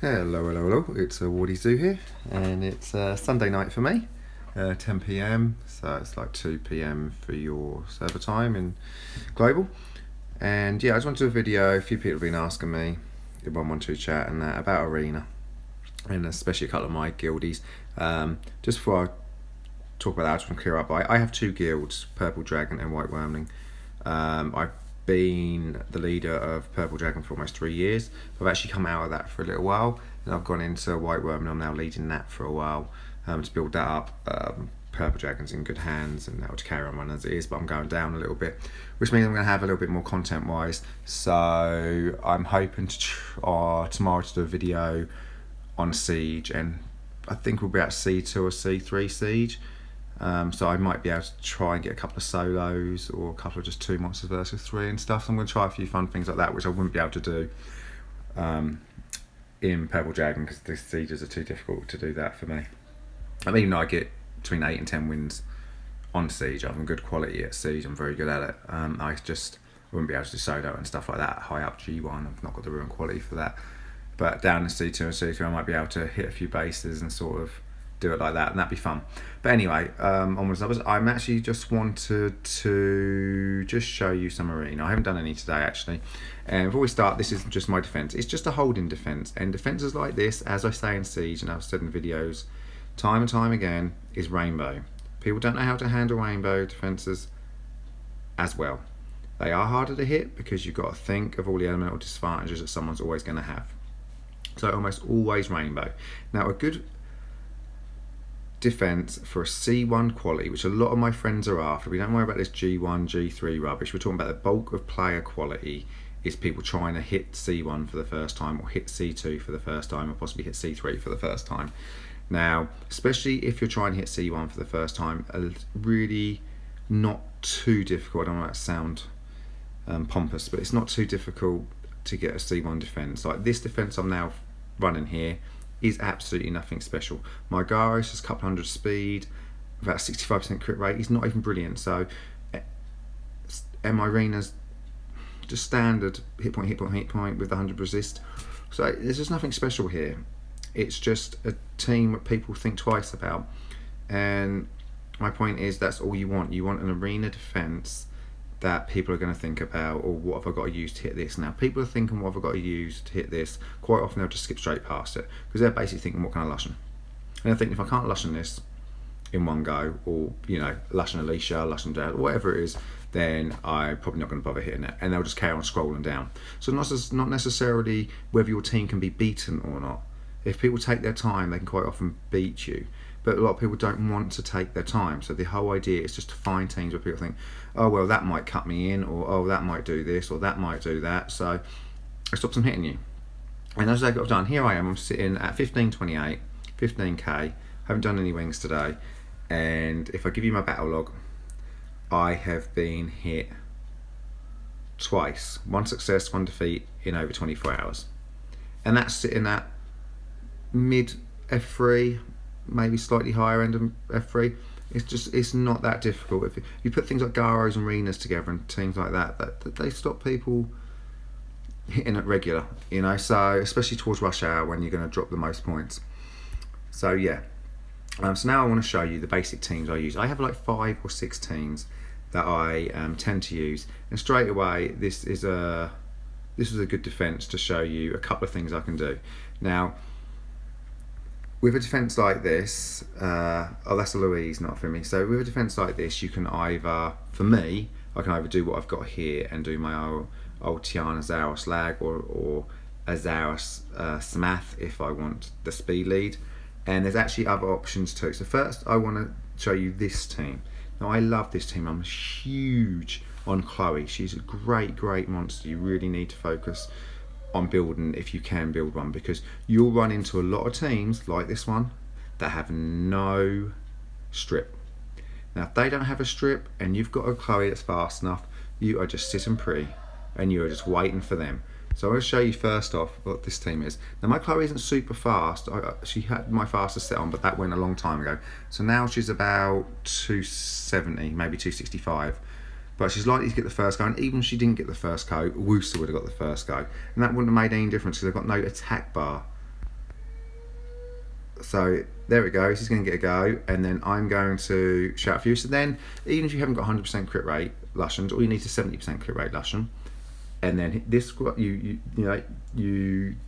Hello, it's Wardy Zoo here, and it's Sunday night for me, 10 pm, so it's like 2 pm for your server time in global. And yeah, I just wanted to do a video. A few people have been asking me in 112 chat and that about Arena, and especially a couple of my guildies. Just before I talk about that, I just want to clear up. I have two guilds, Purple Dragon and White Wormling. I've been the leader of Purple Dragon for almost 3 years. I've actually come out of that for a little while, and I've gone into White Worm, and I'm now leading that for a while to build that up. Purple Dragon's in good hands, and that will carry on running as it is, but I'm going down a little bit, which means I'm going to have a little bit more content wise. So I'm hoping to tomorrow to do a video on Siege, and I think we'll be at C2 or C3 Siege. So I might be able to try and get a couple of solos or a couple of just 2 monsters versus 3 and stuff. So I'm going to try a few fun things like that, which I wouldn't be able to do in Purple Dragon because the sieges are too difficult to do that for me. I mean, even though I get between 8 and 10 wins on Siege, I'm good quality at Siege, I'm very good at it. I just wouldn't be able to do solo and stuff like that high up G1. I've not got the real quality for that. But down in C2 and C3 I might be able to hit a few bases and sort of do it like that, and that'd be fun. But anyway, onwards and upwards. I'm actually just wanted to just show you some Arena. I haven't done any today actually. And before we start, this isn't just my defense, it's just a holding defense, and defenses like this, as I say in Siege and I've said in videos time and time again, is rainbow. People don't know how to handle rainbow defenses as well. They are harder to hit because you've got to think of all the elemental disadvantages that someone's always going to have. So almost always rainbow. Now a good defense for a C1 quality, which a lot of my friends are after, we don't worry about this G1, G3 rubbish, we're talking about the bulk of player quality is people trying to hit C1 for the first time, or hit C2 for the first time, or possibly hit C3 for the first time. Now, especially if you're trying to hit C1 for the first time, really not too difficult. I don't want to sound pompous, but it's not too difficult to get a C1 defense. Like this defense I'm now running here is absolutely nothing special. My Gyros has a couple hundred speed, about 65% crit rate. He's not even brilliant. So, and my Arena's just standard hit point with 100 resist. So there's just nothing special here. It's just a team that people think twice about. And my point is, that's all you want. You want an Arena defense that people are going to think about, or what have I got to use to hit this. Now people are thinking, what have I got to use to hit this? Quite often they'll just skip straight past it because they're basically thinking, what can I Lushen? And I think, if I can't Lushen this in one go, or Lushen Alicia, Lushen Dad, whatever it is, then I'm probably not going to bother hitting it, and they'll just carry on scrolling down. So not necessarily whether your team can be beaten or not. If people take their time, they can quite often beat you. But a lot of people don't want to take their time. So the whole idea is just to find teams where people think, oh well, that might cut me in, or oh, that might do this, or that might do that. So it stops them hitting you. And as I've got done, here I am, I'm sitting at 1528, 15k, haven't done any wings today. And if I give you my battle log, I have been hit twice. One success, one defeat in over 24 hours. And that's sitting at mid F3, maybe slightly higher end of F3. It's not that difficult. If you put things like Garos and Renas together and teams like that they stop people hitting it regular, so especially towards rush hour when you're going to drop the most points. So yeah, so now I want to show you the basic teams I use. I have like 5 or 6 teams that I tend to use, and straight away this is a good defense to show you a couple of things I can do. Now, with a defense like this, oh, that's a Louise, not for me. So with a defense like this, you can either, for me, I can either do what I've got here and do my old Tiana Zaros lag, or a Zaros Smath if I want the speed lead. And there's actually other options too. So first, I want to show you this team. Now I love this team. I'm huge on Chloe. She's a great monster. You really need to focus on building, if you can build one, because you'll run into a lot of teams like this one that have no strip. Now if they don't have a strip and you've got a Chloe that's fast enough, you are just sitting pretty and you are just waiting for them. So I'm going to show you first off what this team is. Now my Chloe isn't super fast. She had my fastest set on, but that went a long time ago. So now she's about 270, maybe 265. But she's likely to get the first go, and even if she didn't get the first go, Wooster would have got the first go. And that wouldn't have made any difference because they've got no attack bar So there it goes, he's going to get a go, and then I'm going to shout for you. So then, even if you haven't got 100% crit rate Lushens, all you need is 70% crit rate Lushen. And then this, you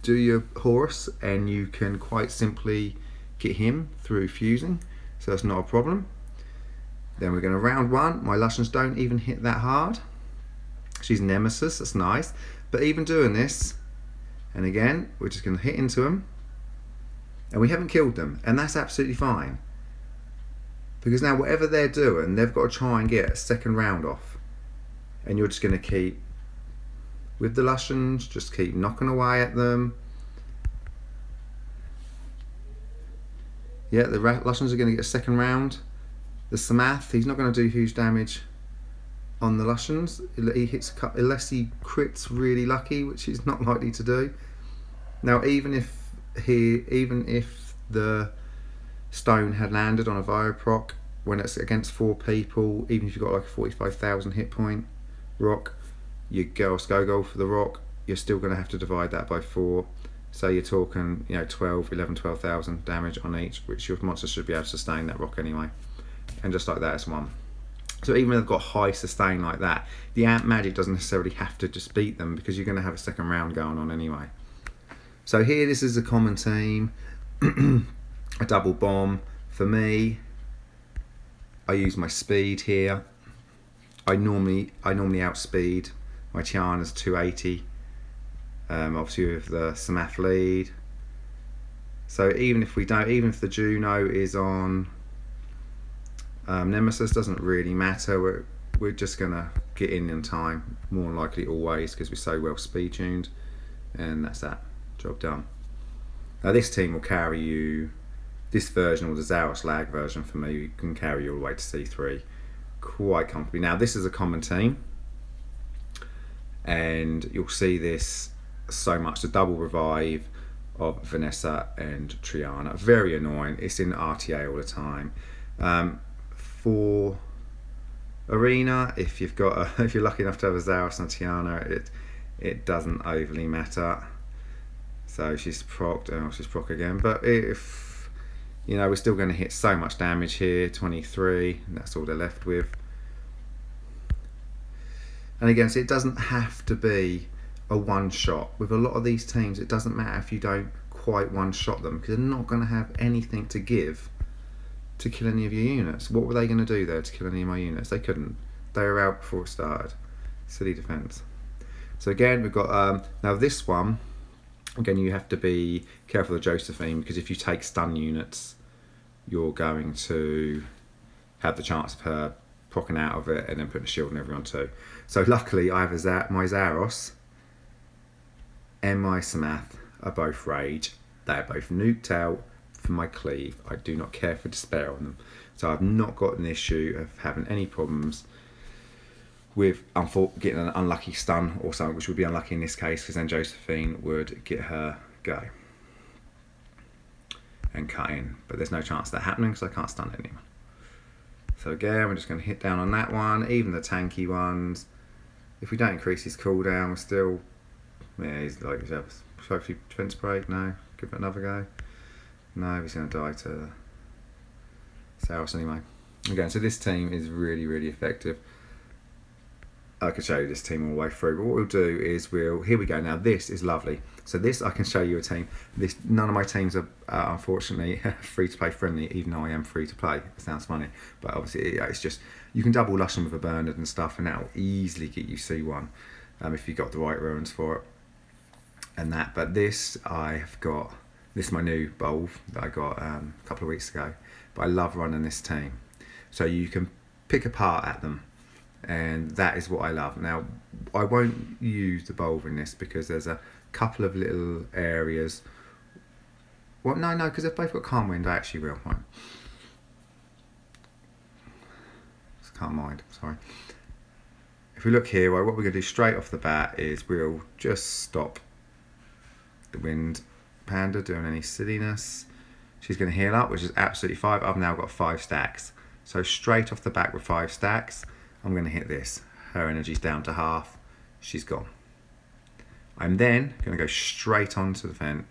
do your horse, and you can quite simply get him through fusing, so that's not a problem. Then we're going to round one. My Lushens don't even hit that hard. She's Nemesis, that's nice. But even doing this, and again, we're just going to hit into them, and we haven't killed them, and that's absolutely fine. Because now whatever they're doing, they've got to try and get a second round off. And you're just going to keep, with the Lushens, just keep knocking away at them. Yeah, the Lushens are going to get a second round. The Samath, he's not going to do huge damage on the Lushens. He hits a couple, unless he crits really lucky, which he's not likely to do. Now, even if the stone had landed on a Vioproc when it's against 4 people, even if you've got like a 45,000 hit point rock, you go for the rock, you're still going to have to divide that by 4. So you're talking, 12,000 damage on each, which your monster should be able to sustain that rock anyway. And just like that, it's 1. So even if they've got high sustain like that, the Ant Magic doesn't necessarily have to just beat them, because you're going to have a second round going on anyway. So here, this is a common team. A double bomb. For me, I use my speed here. I normally outspeed. My Tiana's 280. Obviously with the Samath lead. So even if the Juno is on Nemesis, doesn't really matter. We're just gonna get in time, more than likely always, because we're so well speed tuned, and that's that. Job done. Now this team will carry you, this version, or the Zaros lag version for me, can carry you all the way to C3 quite comfortably. Now this is a common team, and you'll see this so much, the double revive of Vanessa and Triana. Very annoying. It's in RTA all the time. For Arena, if you're lucky enough to have a Zaros and a Tiana, it doesn't overly matter. So she's procced, and she's proc again. But if we're still going to hit so much damage here, 23, and that's all they're left with. And again, so it doesn't have to be a one shot. With a lot of these teams, it doesn't matter if you don't quite one shot them, because they're not going to have anything to give to kill any of your units. What were they going to do there to kill any of my units? They couldn't. They were out before it started. Silly defense. So again, we've got now this one. Again, you have to be careful of Josephine, because if you take stun units, you're going to have the chance of her procking out of it and then putting a shield on everyone too. So luckily, I have my Zaros and my Samath are both rage. They are both nuked out for my cleave. I do not care for despair on them. So I've not got an issue of having any problems with getting an unlucky stun or something, which would be unlucky in this case, because then Josephine would get her go and cut in. But there's no chance of that happening, because I can't stun anyone. So again, we're just going to hit down on that one. Even the tanky ones, if we don't increase his cooldown, we're still, he's like, hopefully defense break. No, give it another go. No, he's going to die to Saros anyway. Again, so this team is really, really effective. I could show you this team all the way through, but what we'll do is here we go. Now this is lovely. So this, I can show you a team. None of my teams are unfortunately free to play friendly, even though I am free to play. It sounds funny, but obviously it's just, you can double Lushen with a Bernard and stuff, and that'll easily get you C1 if you got the right ruins for it and that. But this is my new Bolv that I got a couple of weeks ago. But I love running this team, so you can pick apart at them. And that is what I love. Now, I won't use the Bolv in this, because there's a couple of little areas. Well, no, because they've both got Calm Wind, I actually will. Right. Just Calm Mind, sorry. If we look here, well, what we're going to do straight off the bat is we'll just stop the Wind Panda doing any silliness. She's going to heal up, which is absolutely fine. I've now got 5 stacks. So straight off the back with 5 stacks, I'm going to hit this. Her energy's down to half. She's gone. I'm then going to go straight onto the vent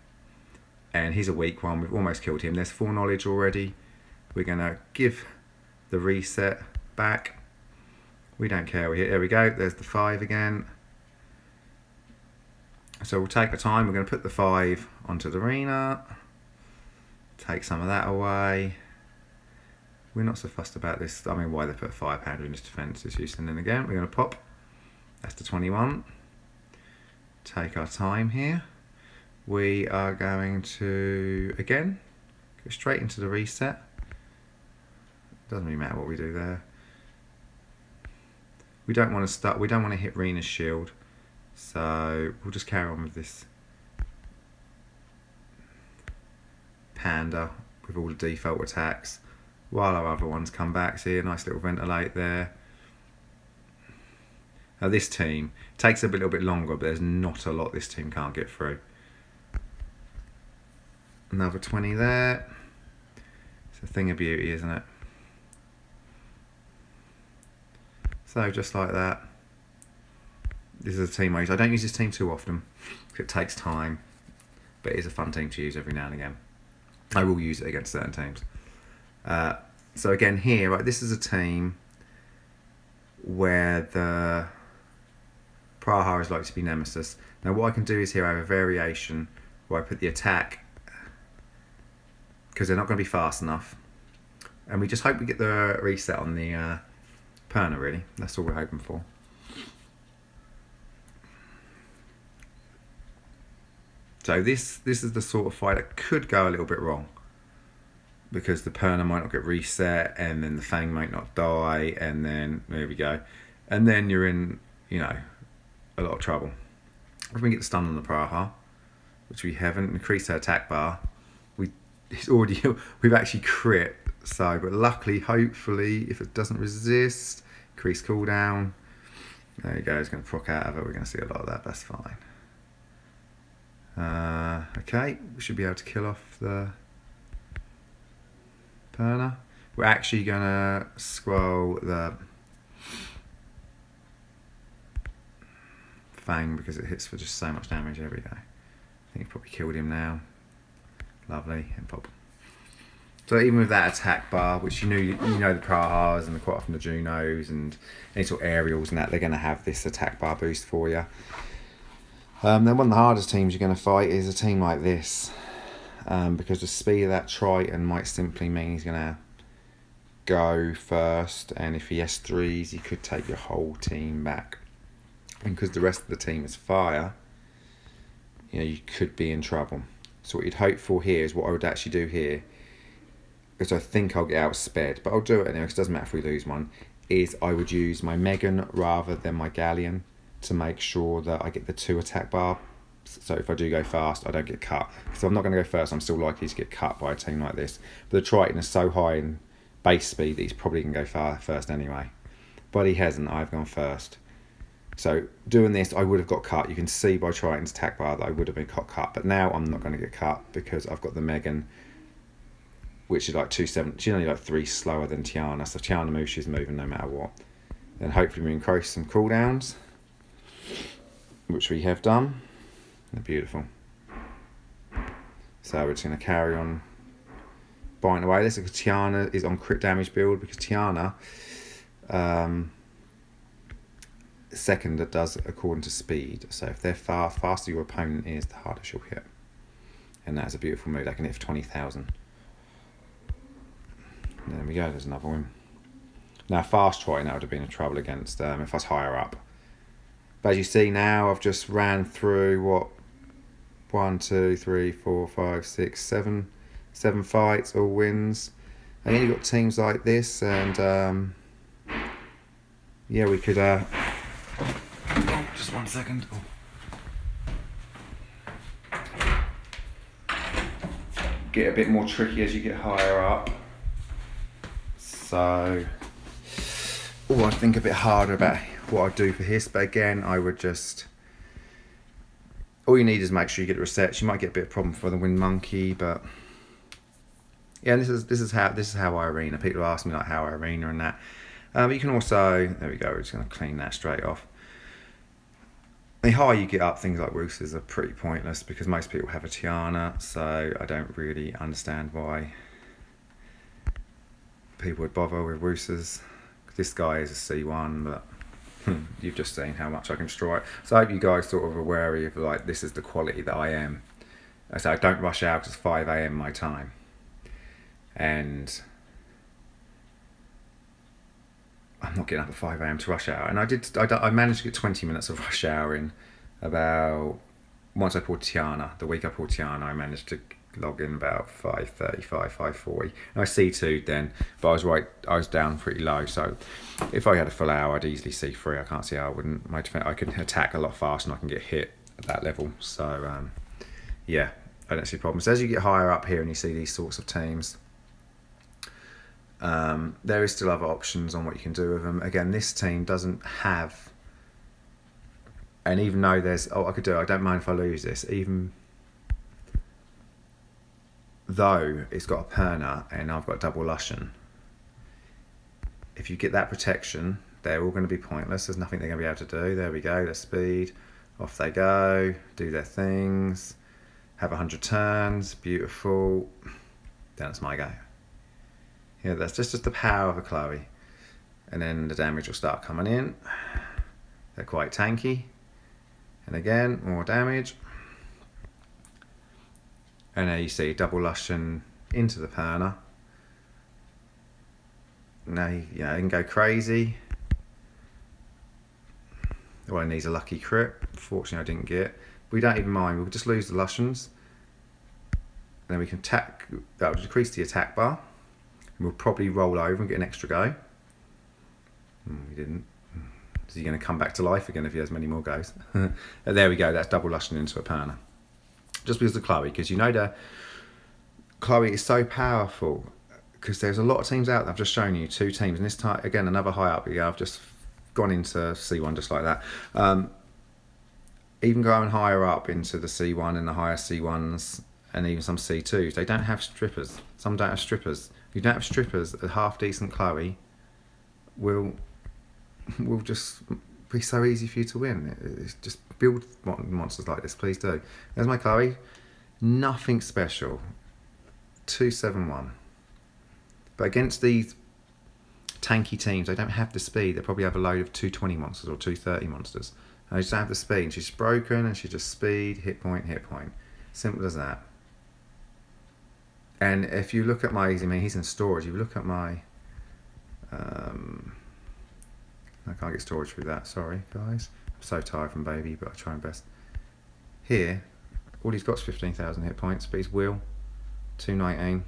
and he's a weak one. We've almost killed him. There's 4 knowledge already. We're going to give the reset back. We don't care. There we go. There's the 5 again. So we'll take the time. We're going to put the 5 onto the arena. Take some of that away. We're not so fussed about this. I mean, why they put a £5 in this defence is useless. And then again, we're going to pop. That's the 21. Take our time here. We are going to, again, go straight into the reset. Doesn't really matter what we do there. We don't want to start. We don't want to hit Rena's shield, so we'll just carry on with this panda with all the default attacks while our other ones come back. See a nice little ventilate there. Now this team takes a little bit longer, but there's not a lot this team can't get through. Another 20 there. It's a thing of beauty, isn't it? So just like that. This is a team I use. I don't use this team too often because it takes time, but it is a fun team to use every now and again. I will use it against certain teams. So again here, right, this is a team where the Praha is likely to be Nemesis. Now what I can do is here I have a variation where I put the attack, because they're not going to be fast enough, and we just hope we get the reset on the Perna, really. That's all we're hoping for. So this is the sort of fight that could go a little bit wrong, because the Perna might not get reset, and then the Fang might not die, and then there we go, and then you're in, you know, a lot of trouble. If we get the stun on the Praha, which we haven't, increased her attack bar, we've actually crit. So, but luckily, hopefully, if it doesn't resist, increase cooldown. There you go. It's going to proc out of it. We're going to see a lot of that. That's fine. Okay, we should be able to kill off the Perna. We're actually going to scroll the Fang because it hits for just so much damage every day. I think you've probably killed him now. Lovely, and pop. So even with that attack bar, which you know the Prahas and quite often the Junos and any sort of aerials and that, they're going to have this attack bar boost for you. Then one of the hardest teams you're going to fight is a team like this, because the speed of that Triton might simply mean he's going to go first, and if he S3s, he could take your whole team back. And because the rest of the team is fire, you know, you could be in trouble. So what you'd hope for here is what I would actually do here, because I think I'll get outsped, but I'll do it anyway because it doesn't matter if we lose one, is I would use my Megan rather than my Galleon to make sure that I get the 2 attack bar. So if I do go fast, I don't get cut. So I'm not going to go first, I'm still likely to get cut by a team like this. But the Triton is so high in base speed that he's probably going to go first anyway. But he hasn't, I've gone first. So doing this, I would have got cut. You can see by Triton's attack bar that I would have been cut. But now I'm not going to get cut because I've got the Megan, which is like 2.7. She's only like 3 slower than Tiana. So Tiana moves, she's moving no matter what. Then hopefully we increase some cooldowns, which we have done. They're beautiful. So we're just going to carry on biting away. This is Tiana is on crit damage build because Tiana, second that does according to speed. So if they're faster your opponent is, the harder she'll hit. And that's a beautiful move. They can hit for 20,000. There we go, there's another one. Now fast Triton, that would have been a trouble against if I was higher up. But as you see now, I've just ran through what, 1, 2, 3, 4, 5, 6, 7 fights, all wins. And then you've got teams like this, and yeah, we could oh, just 1 second. Oh. Get a bit more tricky as you get higher up. So, I'd think a bit harder about what I'd do for his, but again, I would just, all you need is make sure you get the resets. You might get a bit of problem for the Wind Monkey, but yeah, this is how I arena. People ask me like how I arena and that. But you can also, there we go, we're just going to clean that straight off. The higher you get up, things like roosters are pretty pointless because most people have a Tiana, so I don't really understand why people would bother with roosters. This guy is a C1, but you've just seen how much I can strike. So I hope you guys sort of are wary of like, this is the quality that I am. So I don't rush out because it's 5 a.m. my time. And I'm not getting up at 5 a.m. to rush hour. And I managed to get 20 minutes of rush hour in about, once I pulled Tiana, the week I pulled Tiana, I managed to log in about 5:35, 5:40. And I C2'd then, but I was down pretty low. So if I had a full hour, I'd easily C3. I can't see how I wouldn't. I could attack a lot faster and I can get hit at that level. So yeah, I don't see problems. As you get higher up here and you see these sorts of teams, there is still other options on what you can do with them. Again, this team doesn't have, and even though I don't mind if I lose this, even though it's got a Perna and I've got double Lushan, if you get that protection, they're all going to be pointless. There's nothing they're going to be able to do. There we go, their speed, off they go, do their things, have 100 turns, beautiful. Then it's my go. Yeah, that's just the power of a Chloe. And then the damage will start coming in. They're quite tanky. And again, more damage. And there you see double Lushan into the Perna. Now, you can go crazy. Well, it needs a lucky crit. Fortunately, I didn't get. We don't even mind. We'll just lose the Lushans. And then we can attack. That will decrease the attack bar. We'll probably roll over and get an extra go. We didn't. Is he going to come back to life again if he has many more goes? There we go. That's double Lushan into a Perna. Just because of Chloe, because the Chloe is so powerful. Because there's a lot of teams out there. I've just shown you 2 teams, and this time again another high up. I've just gone into C1 just like that. Even going higher up into the C1 and the higher C1s, and even some C2s, they don't have strippers. Some don't have strippers. If you don't have strippers, a half decent Chloe will just be so easy for you to win. It's just build monsters like this, please do. There's my Chloe. Nothing special. 271. But against these tanky teams, they don't have the speed. They probably have a load of 220 monsters or 230 monsters. And they just don't have the speed. And she's broken and she's just speed, hit point, hit point. Simple as that. And if you look at he's in storage. If you look at my, I can't get storage through that. Sorry, guys. I'm so tired from baby, but I try my best. Here, all he's got is 15,000 hit points, but his will, 219.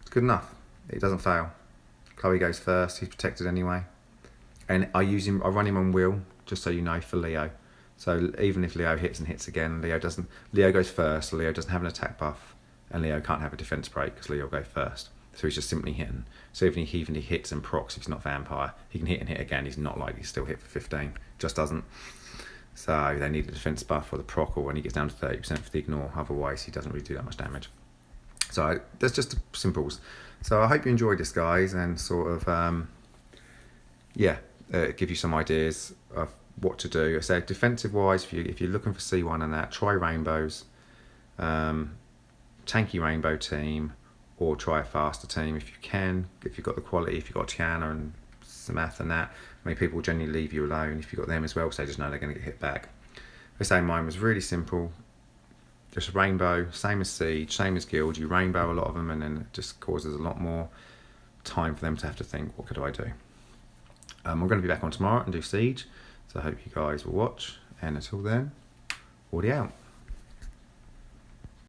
It's good enough. It doesn't fail. Chloe goes first. He's protected anyway. And I run him on will, just so you know, for Leo. So even if Leo hits and hits again, Leo goes first. So Leo doesn't have an attack buff. And Leo can't have a defense break because Leo will go first. So he's just simply hitting. So even he hits and procs, if he's not vampire, he can hit and hit again. He's not likely to still hit for 15. Just doesn't. So they need a defense buff or the proc, or when he gets down to 30% for the ignore. Otherwise, he doesn't really do that much damage. So that's just the simples. So I hope you enjoyed this, guys, and sort of, give you some ideas of what to do. I say defensive-wise, if you're looking for C1 and that, try rainbows. Tanky rainbow team, or try a faster team if you can. If you've got the quality, if you've got Tiana and Samath and that, people generally leave you alone if you've got them as well, so they just know they're going to get hit back. I say mine was really simple. Just rainbow, same as Siege, same as Guild. You rainbow a lot of them, and then it just causes a lot more time for them to have to think, what could I do? I'm going to be back on tomorrow and do Siege, so I hope you guys will watch. And until then, Audio out.